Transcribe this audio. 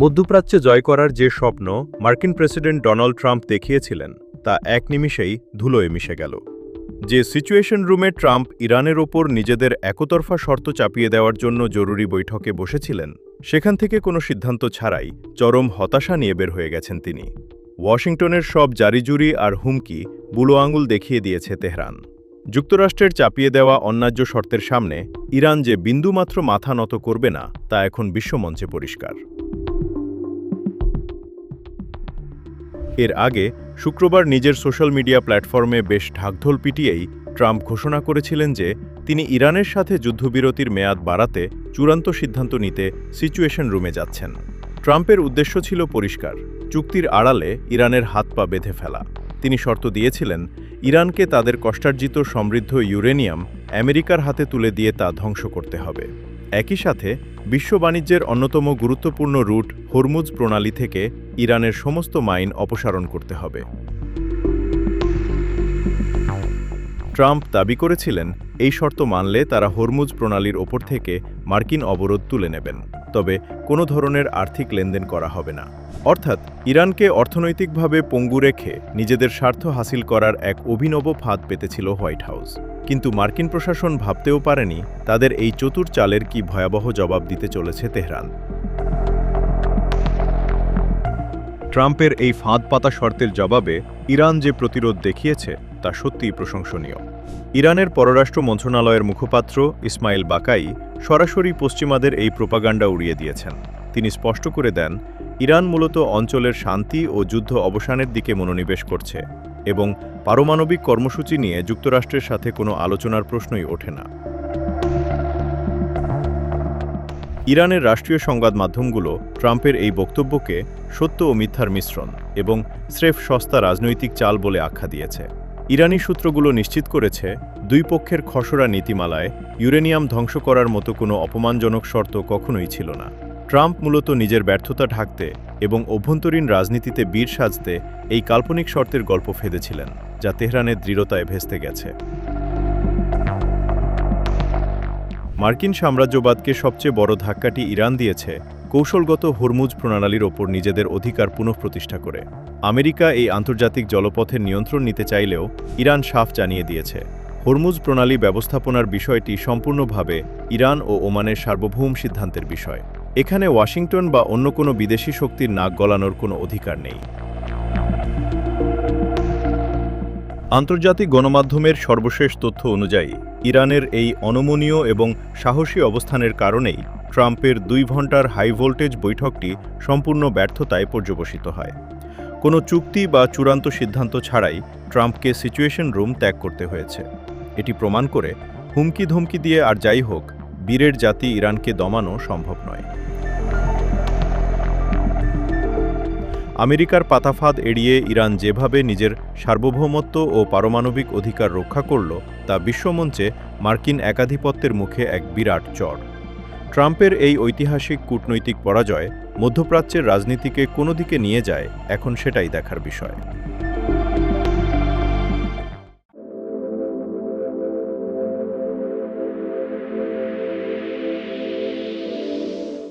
মধ্যপ্রাচ্যে জয় করার যে স্বপ্ন মার্কিন প্রেসিডেন্ট ডোনাল্ড ট্রাম্প দেখিয়েছিলেন তা এক নিমিষেই ধুলোয় মিশে গেল। যে সিচুয়েশন রুমে ট্রাম্প ইরানের ওপর নিজেদের একতরফা শর্ত চাপিয়ে দেওয়ার জন্য জরুরি বৈঠকে বসেছিলেন, সেখান থেকে কোনো সিদ্ধান্ত ছাড়াই চরম হতাশা নিয়ে বের হয়ে গেছেন তিনি। ওয়াশিংটনের সব জারিজুরি আর হুমকি বুড়ো আঙুল দেখিয়ে দিয়েছে তেহরান। যুক্তরাষ্ট্রের চাপিয়ে দেওয়া অন্যায্য শর্তের সামনে ইরান যে বিন্দুমাত্র মাথা নত করবে না তা এখন বিশ্বমঞ্চে পরিষ্কার। এর আগে শুক্রবার নিজের সোশ্যাল মিডিয়া প্ল্যাটফর্মে বেশ ঢাকঢোল পিটিয়েই ট্রাম্প ঘোষণা করেছিলেন যে তিনি ইরানের সাথে যুদ্ধবিরতির মেয়াদ বাড়াতে চূড়ান্ত সিদ্ধান্ত নিতে সিচুয়েশন রুমে যাচ্ছেন। ট্রাম্পের উদ্দেশ্য ছিল পরিষ্কার, চুক্তির আড়ালে ইরানের হাত পা বেঁধে ফেলা। তিনি শর্ত দিয়েছিলেন ইরানকে তাদের কষ্টার্জিত সমৃদ্ধ ইউরেনিয়াম আমেরিকার হাতে তুলে দিয়ে তা ধ্বংস করতে হবে। একই সাথে বিশ্ব বাণিজ্যের অন্যতম গুরুত্বপূর্ণ রুট হরমুজ প্রণালী থেকে ইরানের সমস্ত মাইন অপসারণ করতে হবে। ট্রাম্প দাবি করেছিলেন এই শর্ত মানলে তারা হরমুজ প্রণালীর ওপর থেকে মার্কিন অবরোধ তুলে নেবেন, তবে কোনো ধরনের আর্থিক লেনদেন করা হবে না। অর্থাৎ ইরানকে অর্থনৈতিকভাবে পঙ্গু রেখে নিজেদের স্বার্থ হাসিল করার এক অভিনব ফাঁদ পেতেছিল হোয়াইট হাউস। কিন্তু মার্কিন প্রশাসন ভাবতেও পারেনি তাদের এই চতুর চালের কি ভয়াবহ জবাব দিতে চলেছে তেহরান। ট্রাম্পের এই ফাঁদ পাতা শর্তের জবাবে ইরান যে প্রতিরোধ দেখিয়েছে তা সত্যিই প্রশংসনীয়। ইরানের পররাষ্ট্র মন্ত্রণালয়ের মুখপাত্র ইসমাইল বাকাই সরাসরি পশ্চিমাদের এই প্রোপাগান্ডা উড়িয়ে দিয়েছেন। তিনি স্পষ্ট করে দেন, ইরান মূলত অঞ্চলের শান্তি ও যুদ্ধ অবসানের দিকে মনোনিবেশ করছে এবং পারমাণবিক কর্মসূচি নিয়ে যুক্তরাষ্ট্রের সাথে কোনো আলোচনার প্রশ্নই ওঠে না। ইরানের রাষ্ট্রীয় সংবাদ মাধ্যমগুলো ট্রাম্পের এই বক্তব্যকে সত্য ও মিথ্যার মিশ্রণ এবং স্রেফ সস্তা রাজনৈতিক চাল বলে আখ্যা দিয়েছে। ইরানি সূত্রগুলো নিশ্চিত করেছে, দুই পক্ষের খসড়া নীতিমালায় ইউরেনিয়াম ধ্বংস করার মতো কোনো অপমানজনক শর্ত কখনোই ছিল না। ট্রাম্প মূলত নিজের ব্যর্থতা ঢাকতে এবং অভ্যন্তরীণ রাজনীতিতে বীর সাজতে এই কাল্পনিক শর্তের গল্প ফেঁদেছিলেন, যা তেহরানের দৃঢ়তায় ভেস্তে গেছে। মার্কিন সাম্রাজ্যবাদকে সবচেয়ে বড় ধাক্কাটি ইরান দিয়েছে কৌশলগত হরমুজ প্রণালীর ওপর নিজেদের অধিকার পুনঃপ্রতিষ্ঠা করে। আমেরিকা এই আন্তর্জাতিক জলপথের নিয়ন্ত্রণ নিতে চাইলেও ইরান সাফ জানিয়ে দিয়েছে, হরমুজ প্রণালী ব্যবস্থাপনার বিষয়টি সম্পূর্ণভাবে ইরান ও ওমানের সার্বভৌম সিদ্ধান্তের বিষয়। এখানে ওয়াশিংটন বা অন্য কোনো বিদেশি শক্তির নাক গলানোর কোনো অধিকার নেই। আন্তর্জাতিক গণমাধ্যমের সর্বশেষ তথ্য অনুযায়ী ইরানের এই অনমনীয় এবং সাহসী অবস্থানের কারণেই ট্রাম্পের 2 ঘণ্টার হাই ভোল্টেজ বৈঠকটি সম্পূর্ণ ব্যর্থতায় পর্যবসিত হয়। কোনো চুক্তি বা চূড়ান্ত সিদ্ধান্ত ছাড়াই ট্রাম্পকে সিচুয়েশন রুম ত্যাগ করতে হয়েছে। এটি প্রমাণ করে হুমকি ধমকি দিয়ে আর যাই হোক, বীরের জাতি ইরানকে দমানো সম্ভব নয়। আমেরিকার পাতাফাঁদ এড়িয়ে ইরান যেভাবে নিজের সার্বভৌমত্ব ও পারমাণবিক অধিকার রক্ষা করল তা বিশ্বমঞ্চে মার্কিন একাধিপত্যের মুখে এক বিরাট চড়। ট্রাম্পের এই ঐতিহাসিক কূটনৈতিক পরাজয় মধ্যপ্রাচ্যের রাজনীতিকে কোন দিকে নিয়ে যায়, এখন সেটাই দেখার বিষয়।